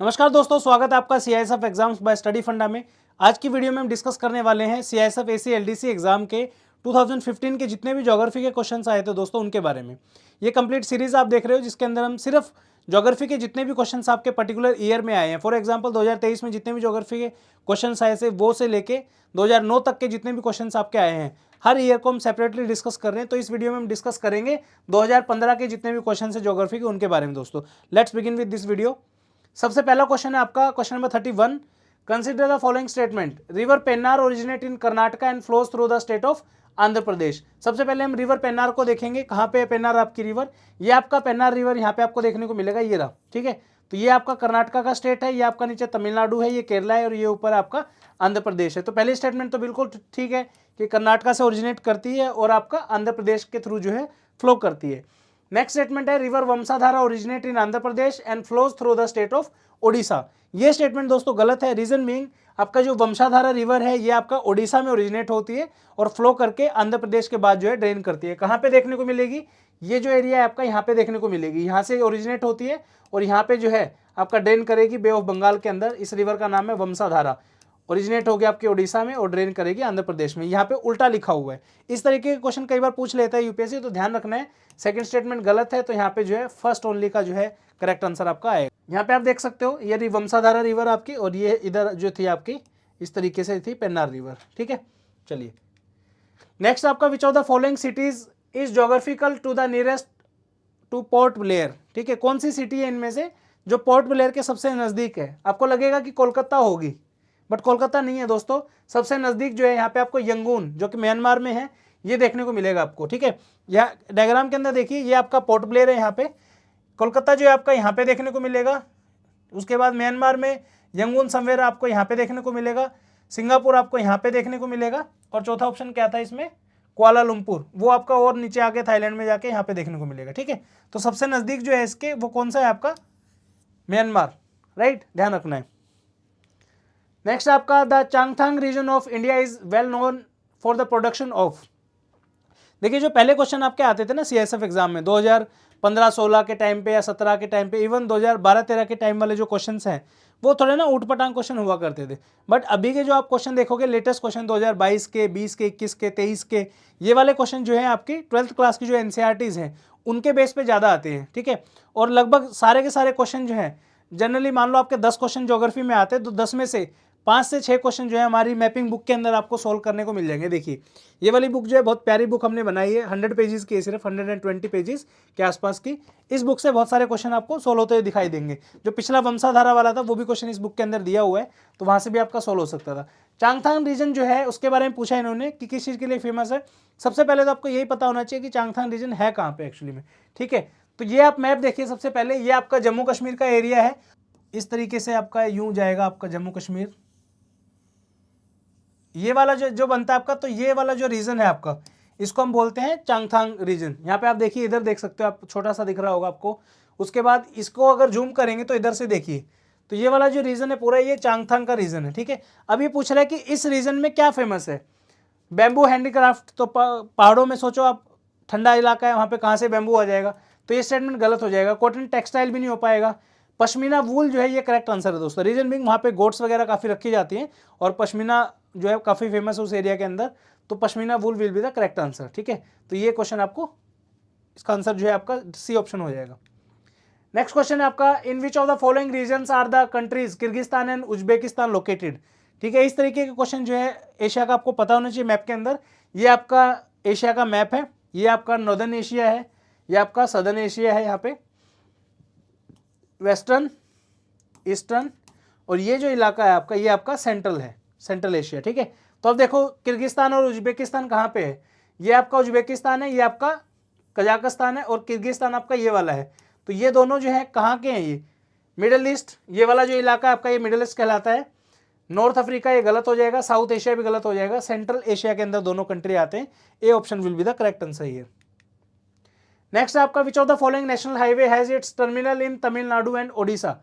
नमस्कार दोस्तों, स्वागत है आपका सीआईएसएफ एग्जाम्स बाय स्टडी फंडा में। आज की वीडियो में हम डिस्कस करने वाले हैं सीआईएसएफ एसी एलडीसी एग्जाम के 2015 के जितने भी ज्योग्राफी के क्वेश्चंस आए थे दोस्तों, उनके बारे में। ये कंप्लीट सीरीज आप देख रहे हो जिसके अंदर हम सिर्फ ज्योग्राफी के जितने भी क्वेश्चंस आपके पर्टिकुलर ईयर में आए हैं, फॉर एग्जाम्पल 2023 में जितने भी ज्योग्राफी के क्वेश्चन आए थे वो से लेके 2009 तक के जितने भी क्वेश्चन आपके आए हैं, हर ईयर को हम सेपरेटली डिस्कस कर रहे हैं। तो इस वीडियो में हम डिस्कस करेंगे 2015 के जितने भी क्वेश्चन है ज्योग्राफी के, उनके बारे में दोस्तों। Let's begin with this video. सबसे पहला क्वेश्चन है आपका question number 31। Consider the following statement. River Pennar originate in Karnataka and flows through the state of Andhra Pradesh. सबसे पहले हम रिवर पेन्नार को देखेंगे। कहाँ पे है पेन्नार आपकी रिवर? ये आपका पेन्नार रिवर यहाँ पे आपको देखने को मिलेगा, ये रहा। ठीक है, तो ये आपका कर्नाटका का स्टेट है, ये आपका नीचे तमिलनाडु है, ये केरला है और ये ऊपर आपका आंध्र प्रदेश है। तो पहली स्टेटमेंट तो बिल्कुल ठीक है कि कर्नाटका से ओरिजिनेट करती है और आपका आंध्र प्रदेश के थ्रू जो है फ्लो करती है। नेक्स्ट स्टेटमेंट है river Vamsadhara originate in Andhra Pradesh and flows through the state of Odisha. ये स्टेटमेंट दोस्तों गलत है। रीजन बीइंग, आपका जो वंशाधारा रिवर है ये आपका ओडिशा में ओरिजिनेट होती है और फ्लो करके आंध्र प्रदेश के बाद जो है ड्रेन करती है। कहाँ पे देखने को मिलेगी? ये जो एरिया है आपका यहाँ पे देखने को मिलेगी। यहाँ से ओरिजिनेट होती है और यहाँ पे जो है आपका ड्रेन करेगी बे ऑफ बंगाल के अंदर। इस रिवर का नाम है वंशाधारा। ओरिजिनेट हो गया आपके ओडिशा में और ड्रेन करेगी आंध्र प्रदेश में। यहाँ पे उल्टा लिखा हुआ है। इस तरीके के क्वेश्चन कई बार पूछ लेता है यूपीएससी, तो ध्यान रखना है। सेकंड स्टेटमेंट गलत है, तो यहाँ पे जो है फर्स्ट ओनली का जो है करेक्ट आंसर आपका आएगा। यहाँ पे आप देख सकते हो ये वंशाधारा रिवर आपकी, और ये इधर जो थी आपकी इस तरीके से थी पेन्नार रिवर। ठीक है, चलिए नेक्स्ट आपका which of the following cities is geographical to the nearest to Port Blair. ठीक है, कौन सी सिटी है इनमें से जो पोर्ट ब्लेयर के सबसे नजदीक है? आपको लगेगा कि कोलकाता होगी, बट कोलकाता नहीं है दोस्तों। सबसे नजदीक जो है यहाँ पे आपको यंगून, जो कि म्यांमार में है, ये देखने को मिलेगा आपको। ठीक है, यहाँ डायग्राम के अंदर देखिए ये आपका पोर्ट ब्लेयर है। यहाँ पे कोलकाता जो है आपका यहाँ पे देखने को मिलेगा। उसके बाद म्यांमार में यंगून समवेयर आपको यहाँ पे देखने को मिलेगा। सिंगापुर आपको यहाँ पे देखने को मिलेगा। और चौथा ऑप्शन क्या था इसमें? कुआलालंपुर, वो आपका और नीचे आके थाईलैंड में जाके यहाँ पे देखने को मिलेगा। ठीक है, तो सबसे नजदीक जो है इसके वो कौन सा है आपका? म्यांमार, राइट, ध्यान रखना है। नेक्स्ट आपका the Changthang region of India is well known for the production of. देखिए जो पहले क्वेश्चन आपके आते थे ना सीएसएफ एग्जाम में 2015-16 के टाइम पे या 17 के टाइम पे, इवन 2012-13 के टाइम वाले जो क्वेश्चंस हैं वो थोड़े ना ऊटपटांग क्वेश्चन हुआ करते थे। बट अभी के जो आप क्वेश्चन देखोगे, लेटेस्ट क्वेश्चन 2022 के, 20 के, 21 के, 23 के, ये वाले क्वेश्चन जो है आपकी 12th क्लास की जो एनसीईआरटीज हैं उनके बेस पे ज़्यादा आते हैं। ठीक है, और लगभग सारे के सारे क्वेश्चन जो हैं, जनरली मान लो आपके 10 क्वेश्चन ज्योग्राफी में आते हैं तो 10 में से 5 से 6 क्वेश्चन जो है हमारी मैपिंग बुक के अंदर आपको सोल्व करने को मिल जाएंगे। देखिए ये वाली बुक जो है बहुत प्यारी बुक हमने बनाई है, 100 पेजेस की है, सिर्फ 120 पेजेस के आसपास की। इस बुक से बहुत सारे क्वेश्चन आपको सोल्व होते हुए दिखाई देंगे। जो पिछला वंशाधारा वाला था वो भी क्वेश्चन इस बुक के अंदर दिया हुआ है, तो वहाँ से भी आपका सोल्व हो सकता था। चांगथांग रीजन जो है उसके बारे में पूछा इन्होंने कि किस चीज़ के लिए फेमस है। सबसे पहले तो आपको यही पता होना चाहिए कि चांगथांग रीजन है कहाँ पे एक्चुअली में। ठीक है, तो ये आप मैप देखिए। सबसे पहले ये आपका जम्मू कश्मीर का एरिया है। इस तरीके से आपका यूं जाएगा आपका जम्मू कश्मीर, ये वाला जो बनता है आपका, तो ये वाला जो रीजन है आपका इसको हम बोलते हैं चांगथांग रीजन। यहाँ पे आप देखिए, इधर देख सकते हो आप, छोटा सा दिख रहा होगा आपको। उसके बाद इसको अगर जूम करेंगे तो इधर से देखिए, तो ये वाला जो रीजन है पूरा ये चांगथांग का रीजन है। ठीक है, अब ये पूछ रहा है कि इस रीजन में क्या फेमस है? Bamboo handicraft. तो पहाड़ों में सोचो आप, ठंडा इलाका है, वहाँ पे कहाँ से बैम्बू आ जाएगा? तो ये स्टेटमेंट गलत हो जाएगा। कॉटन टेक्सटाइल भी नहीं हो पाएगा। पश्मीना वूल जो है ये करेक्ट आंसर है दोस्तों। रीजन बिंग वहाँ पे गोट्स वगैरह काफ़ी रखी जाती हैं और पश्मीना जो है काफ़ी फेमस है उस एरिया के अंदर, तो pashmina wool will be the correct answer. ठीक है, तो ये क्वेश्चन आपको, इसका आंसर जो है आपका सी ऑप्शन हो जाएगा। नेक्स्ट क्वेश्चन है आपका in which of the following regions are the countries Kyrgyzstan and Uzbekistan located. ठीक है, इस तरीके के क्वेश्चन जो है एशिया का आपको पता होना चाहिए मैप के अंदर। ये आपका एशिया का मैप है, ये आपका नॉर्दर्न एशिया है, ये आपका सदर्न एशिया है, यहाँ पे वेस्टर्न, ईस्टर्न, और ये जो इलाका है आपका ये आपका सेंट्रल है, सेंट्रल एशिया। ठीक है, तो अब देखो किर्गिस्तान और उज्बेकिस्तान कहाँ पे है? ये आपका उज्बेकिस्तान है, ये आपका कजाकिस्तान है, और किर्गिस्तान आपका ये वाला है। तो ये दोनों जो है कहाँ के हैं? ये मिडल ईस्ट, ये वाला जो इलाका है आपका ये मिडल ईस्ट कहलाता है। नॉर्थ अफ्रीका ये गलत हो जाएगा, साउथ एशिया भी गलत हो जाएगा, सेंट्रल एशिया के अंदर दोनों कंट्री आते हैं। A option will be the correct answer here. Next आपका which of the following national highway has its terminal in Tamil Nadu and Odisha.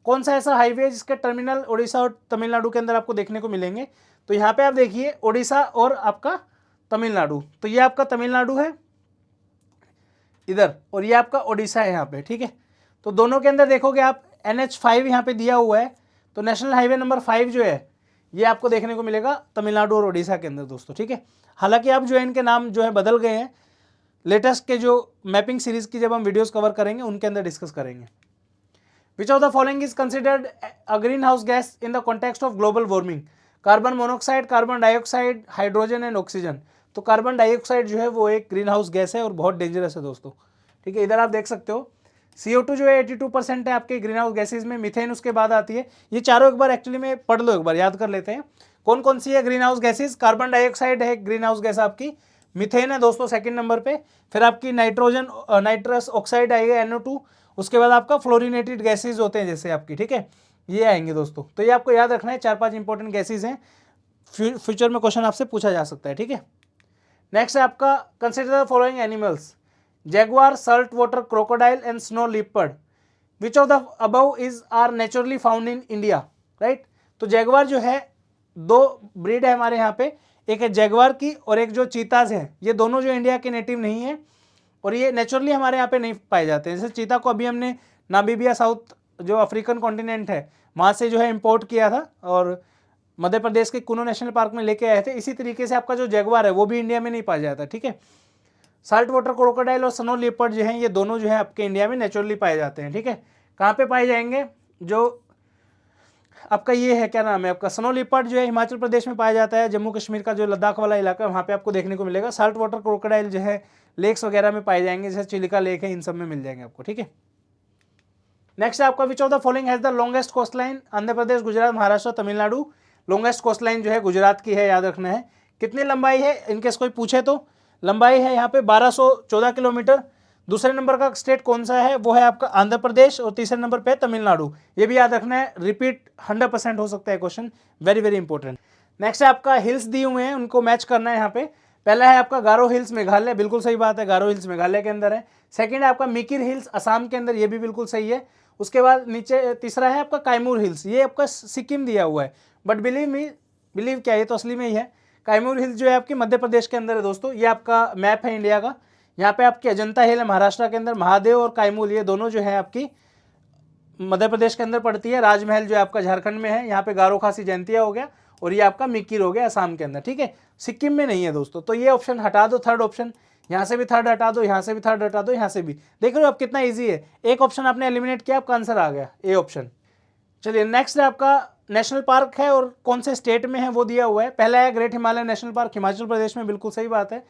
कौन सा ऐसा हाईवे है जिसके टर्मिनल ओडिशा और तमिलनाडु के अंदर आपको देखने को मिलेंगे? तो यहाँ पे आप देखिए ओडिशा और आपका तमिलनाडु, तो ये आपका तमिलनाडु है इधर और ये आपका ओडिशा है यहाँ पे। ठीक है, तो दोनों के अंदर देखोगे आप NH5 यहाँ पे दिया हुआ है, तो नेशनल हाईवे नंबर 5 जो है ये आपको देखने को मिलेगा तमिलनाडु और उड़ीसा के अंदर दोस्तों, ठीक है। हालांकि अब जो है इनके नाम जो है बदल गए हैं, लेटेस्ट के जो मैपिंग सीरीज की जब हम वीडियोस कवर करेंगे उनके अंदर डिस्कस करेंगे। विच of the following is considered a green house gas in the context of global warming? Carbon monoxide, carbon dioxide, hydrogen and oxygen. तो कार्बन डाइऑक्साइड जो है वो एक ग्रीन हाउस गैस है और बहुत डेंजरस है दोस्तों, ठीक है। इधर आप देख सकते हो CO2 जो है 82% है आपके ग्रीन हाउस गैसेज में, मिथेन उसके बाद आती है। ये चारों एक बार एक्चुअली में पढ़ लो, एक बार याद कर लेते हैं कौन कौन सी है green house gases. Carbon dioxide है ग्रीन हाउस गैस आपकी, मिथेन है दोस्तों सेकंड नंबर पे, फिर आपकी नाइट्रस ऑक्साइड आएगा NO2, उसके बाद आपका फ्लोरिनेटेड गैसेज होते हैं जैसे आपकी, ठीक है, ये आएंगे दोस्तों। तो ये आपको याद रखना है, 4-5 इंपॉर्टेंट गैसेज हैं, फ्यूचर में क्वेश्चन आपसे पूछा जा सकता है, ठीक है। नेक्स्ट है आपका consider the following animals: jaguar, salt water crocodile and snow leopard. Which of the above is are naturally found in India, right. तो जैगुआर जो है, दो ब्रीड है हमारे यहाँ पे, एक है जैगुआर की और एक जो चीताज है, ये दोनों जो इंडिया के नेटिव नहीं है और ये नेचुरली हमारे यहाँ पे नहीं पाए जाते हैं। जैसे चीता को अभी हमने नामीबिया, साउथ जो अफ्रीकन कॉन्टिनेंट है वहाँ से जो है इंपोर्ट किया था और मध्य प्रदेश के कुनो नेशनल पार्क में लेके आए थे, इसी तरीके से आपका जो जैगुआर है वो भी इंडिया में नहीं पाया जाता, ठीक है। साल्ट वाटर क्रोकोडाइल और स्नो लिपर्ड जो हैं ये दोनों जो है आपके इंडिया में नेचुरली पाए जाते हैं, ठीक है। कहाँ पे पाए जाएंगे? जो आपका ये है, क्या नाम है आपका, स्नो लिपर्ड जो है हिमाचल प्रदेश में पाया जाता है, जम्मू कश्मीर का जो लद्दाख वाला इलाका है वहाँ पे आपको देखने को मिलेगा। साल्ट वाटर क्रोकोडाइल जो है लेक्स वगैरह में पाए जाएंगे, जैसे चिलिका लेक है, इन सब में मिल जाएंगे आपको, ठीक है। नेक्स्ट है आपका which of the following has the longest coast line? Andhra Pradesh, Gujarat, Maharashtra, Tamil Nadu. Longest coast line जो है गुजरात की है, याद रखना है। कितनी लंबाई है इनकेस कोई पूछे तो? लंबाई है यहाँ पे 1214 किलोमीटर। दूसरे नंबर का स्टेट कौन सा है? वो है आपका आंध्र प्रदेश और तीसरे नंबर पे तमिलनाडु। ये भी याद रखना है, रिपीट 100% हो सकता है question, very very important. Next है आपका हिल्स दिए हुए हैं, उनको मैच करना है यहाँ पे। पहला है आपका गारो हिल्स मेघालय, बिल्कुल सही बात है, गारो हिल्स मेघालय के अंदर है। सेकंड है आपका मिकिर हिल्स असम के अंदर, ये भी बिल्कुल सही है। उसके बाद नीचे तीसरा है आपका कायमूर हिल्स, ये आपका सिक्किम दिया हुआ है, बट बिलीव क्या, ये तो असली में ही है। कायमूर हिल्स जो है आपकी मध्य प्रदेश के अंदर है दोस्तों। ये आपका मैप है इंडिया का, यहाँ पे आपकी अजंता हिल है महाराष्ट्र के अंदर, महादेव और कायमूल ये दोनों जो है आपकी मध्य प्रदेश के अंदर पड़ती है। राजमहल जो है आपका झारखंड में है, यहाँ पे गारो खासी जयंतिया हो गया, और ये आपका मिकिर हो गया असम के अंदर, ठीक है। सिक्किम में नहीं है दोस्तों, तो ये ऑप्शन हटा दो, थर्ड ऑप्शन, यहाँ से भी थर्ड हटा दो, यहाँ से भी थर्ड हटा दो, यहाँ से भी। देख रहे हो आप कितना ईजी है, एक ऑप्शन आपने एलिमिनेट किया, आपका आंसर आ गया ए ऑप्शन। चलिए नेक्स्ट है आपका नेशनल पार्क है और कौन से स्टेट में है वो दिया हुआ है। पहला है great Himalaya national park, Himachal Pradesh में, बिल्कुल सही बात है।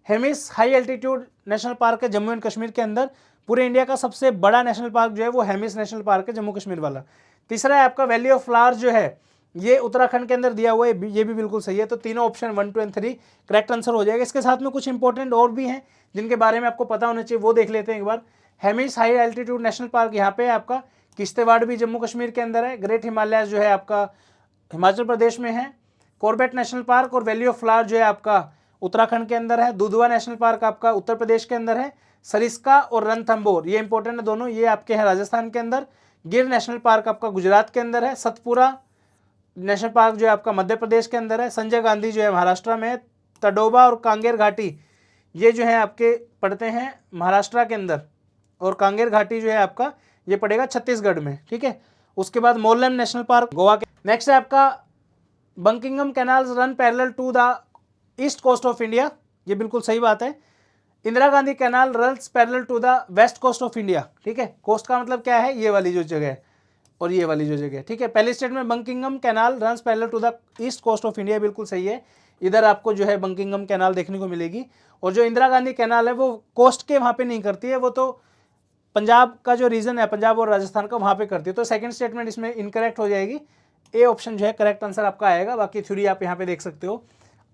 Hemis high altitude national park है जम्मू एंड कश्मीर के अंदर। पूरे इंडिया का सबसे बड़ा नेशनल पार्क जो है वो हेमिस नेशनल पार्क है, जम्मू कश्मीर वाला। तीसरा है आपका वैली ऑफ फ्लावर्स जो है, ये उत्तराखंड के अंदर दिया हुआ है, ये भी बिल्कुल सही है। तो तीनों ऑप्शन 1, 2 एंड 3 करेक्ट आंसर हो जाएगा। इसके साथ में कुछ इंपॉर्टेंट और भी हैं जिनके बारे में आपको पता होना चाहिए, वो देख लेते हैं एक बार। Hemis high altitude national park यहाँ पे है आपका, किश्तवाड़ भी जम्मू कश्मीर के अंदर है। ग्रेट हिमालय जो है आपका हिमाचल प्रदेश में है। कॉर्बेट नेशनल पार्क और वैली ऑफ फ्लावर जो है आपका उत्तराखंड के अंदर है। दुधवा नेशनल पार्क आपका उत्तर प्रदेश के अंदर है। सरिस्का और रणथंभौर ये इंपॉर्टेंट है दोनों, ये आपके हैं राजस्थान के अंदर। गिर नेशनल पार्क आपका गुजरात के अंदर है। सतपुरा नेशनल पार्क जो है आपका मध्य प्रदेश के अंदर है। संजय गांधी जो है महाराष्ट्र में है। तडोबा और कांगेर घाटी ये जो है आपके पड़ते हैं महाराष्ट्र के अंदर, और कांगेर घाटी जो है आपका ये पड़ेगा छत्तीसगढ़ में, ठीक है। उसके बाद मोरलेम नेशनल पार्क गोवा के। नेक्स्ट है आपका Buckingham canals run parallel to the east coast of India, ये बिल्कुल सही बात है। Indira Gandhi canal runs parallel to the west coast of India, ठीक है। कोस्ट का मतलब क्या है, ये वाली जो जगह है और ये वाली जो जगह है, ठीक है। पहले स्टेट में Buckingham canal runs parallel to the east coast of India, बिल्कुल सही है। इधर आपको जो है बंकिंगम कैनाल देखने को मिलेगी। और जो इंदिरा गांधी कैनाल है वो कोस्ट के वहाँ पे नहीं करती है, वो तो पंजाब का जो रीजन है, पंजाब और राजस्थान का, वहाँ पे करती है। तो सेकंड स्टेटमेंट इसमें इनकरेक्ट हो जाएगी, ए ऑप्शन जो है करेक्ट आंसर आपका आएगा। बाकी थ्योरी आप यहाँ पे देख सकते हो।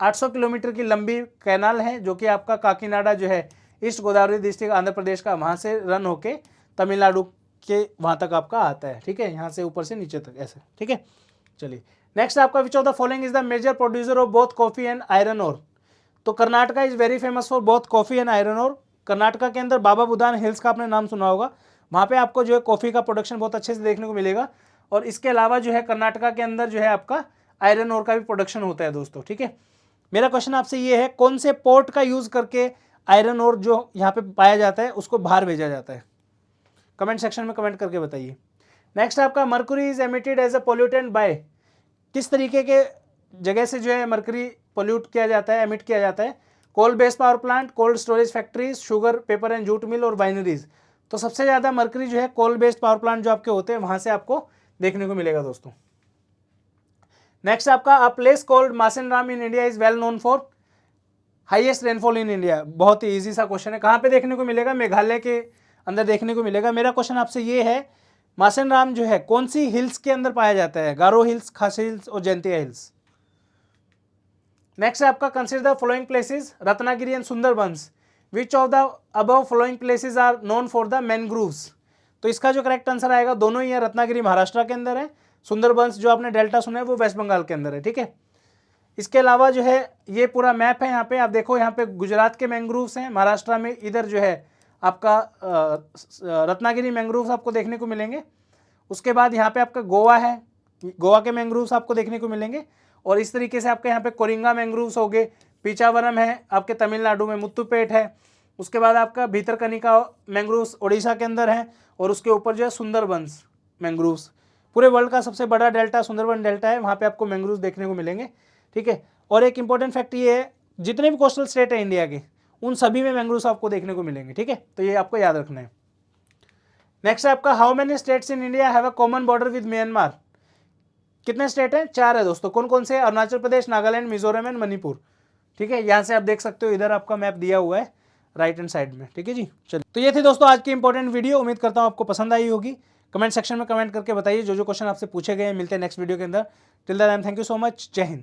800 किलोमीटर की लंबी कैनाल है जो कि आपका काकीनाडा जो है ईस्ट गोदावरी डिस्ट्रिक्ट आंध्र प्रदेश का, वहाँ से रन होके तमिलनाडु के वहाँ तक आपका आता है, ठीक है, यहाँ से ऊपर से नीचे तक ऐसे, ठीक है। चलिए नेक्स्ट आपका which of the following is the major producer of both coffee and iron ore. तो Karnataka is very famous for both coffee and iron ore. Karnataka के अंदर बाबा बुदान हिल्स का आपने नाम सुना होगा, वहाँ पे आपको जो है कॉफ़ी का प्रोडक्शन बहुत अच्छे से देखने को मिलेगा। और इसके अलावा जो है कर्नाटका के अंदर जो है आपका आयरन ओर का भी प्रोडक्शन होता है दोस्तों, ठीक है। मेरा क्वेश्चन आपसे ये है, कौन से पोर्ट का यूज़ करके आयरन ओर जो यहाँ पे पाया जाता है उसको बाहर भेजा जाता है? कमेंट सेक्शन में कमेंट करके बताइए। नेक्स्ट आपका mercury is emitted as a pollutant by, किस तरीके के जगह से जो है मर्क्यूरी पोल्यूट किया जाता है, एमिट किया जाता है? Coal based power plant, cold storage factories, sugar, paper and jute mill और वाइनरीज। तो सबसे ज़्यादा मर्क्यूरी जो है कोल बेस्ड पावर प्लांट जो आपके होते हैं वहाँ से आपको देखने को मिलेगा दोस्तों। नेक्स्ट आपका a place called Mawsynram in India is well known for highest rainfall in India. बहुत ही ईजी सा क्वेश्चन है, कहाँ पे देखने को मिलेगा? मेघालय के अंदर देखने को मिलेगा। मेरा क्वेश्चन आपसे ये है, मासेनराम जो है कौन सी हिल्स के अंदर पाया जाता है? गारो हिल्स, खासी हिल्स और जयंतिया हिल्स। नेक्स्ट है आपका consider the following places Ratnagiri and Sundarbans, which of the above following places are known for the mangroves. तो इसका जो करेक्ट आंसर आएगा, दोनों ही है, रत्नागिरी महाराष्ट्र के अंदर है, सुंदरबंस जो आपने डेल्टा सुना है वो वेस्ट बंगाल के अंदर है, ठीक है। इसके अलावा जो है ये पूरा मैप है, यहाँ पे आप देखो, यहाँ पे गुजरात के मैंग्रोव्स हैं, महाराष्ट्र में इधर जो है आपका रत्नागिरी मैंग्रोव्स आपको देखने को मिलेंगे। उसके बाद यहाँ पे आपका गोवा है, गोवा के मैंग्रोव्स आपको देखने को मिलेंगे। और इस तरीके से आपके यहाँ पे कोरिंगा मैंग्रोव्स हो गए, पीचावरम है आपके तमिलनाडु में, मुत्तुपेट है। उसके बाद आपका भीतरकनिका मैंग्रोव्स उड़ीसा के अंदर है। और उसके ऊपर जो है सुंदरबंस मैंग्रोव्स, पूरे वर्ल्ड का सबसे बड़ा डेल्टा सुंदरबन डेल्टा है, वहाँ पे आपको मैंग्रोव्स देखने को मिलेंगे, ठीक है। और एक इंपॉर्टेंट फैक्ट ये है, जितने भी कोस्टल स्टेट है इंडिया के, उन सभी में मैंग्रोव्स आपको देखने को मिलेंगे, ठीक है। तो ये आपको याद रखना है। नेक्स्ट है आपका how many states in India have a common border with Myanmar. कितने स्टेट हैं? 4 है दोस्तों। कौन कौन से? अरुणाचल प्रदेश, नागालैंड, मिजोरम एंड मणिपुर, ठीक है। यहाँ से आप देख सकते हो, इधर आपका मैप दिया हुआ है राइट हैंड साइड में, ठीक है जी। चलिए, तो ये थी दोस्तों आज की इंपॉर्टेंट वीडियो। उम्मीद करता हूँ आपको पसंद आई होगी। कमेंट सेक्शन में कमेंट करके बताइए जो जो क्वेश्चन आपसे पूछे गए हैं। मिलते हैं नेक्स्ट वीडियो के अंदर। Till the time, thank you so much. जय हिंद।